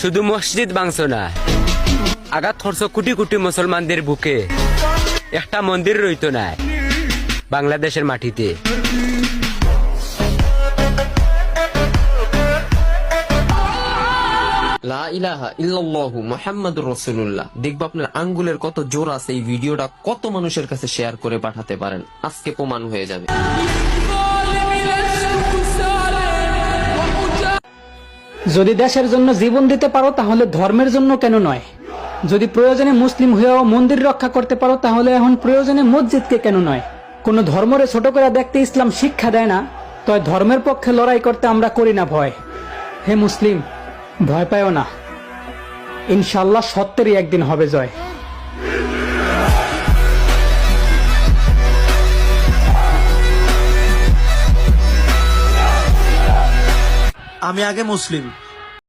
শুধু মসজিদ ভাঙছো না, আঘাত করছো কোটি কোটি মুসলমানদের বুকে। একটা মন্দির রইতো না বাংলাদেশের মাটিতে। লা ইলাহা ইল্লাল্লাহু মুহাম্মাদুর রাসূলুল্লাহ। দেখবো আপনার আঙ্গুলের কত জোর আছে, এই ভিডিওটা কত মানুষের কাছে শেয়ার করে পাঠাতে পারেন, আজকে প্রমাণ হয়ে যাবে। যদি দেশের জন্য জীবন দিতে পারো তাহলে ধর্মের জন্য কেন নয়? যদি প্রয়োজনে মুসলিম হয়েও মন্দির রক্ষা করতে পারো তাহলে এখন প্রয়োজনে মসজিদকে কেন নয়? কোন ধর্মরে ছোট করে দেখতে ইসলাম শিক্ষা দেয় না, তয় ধর্মের পক্ষে লড়াই করতে আমরা করি না ভয়। হে মুসলিম, ভয় পায়ও না, ইনশাআল্লাহ সত্যেরই একদিন হবে জয়। আমি আগে মুসলিম,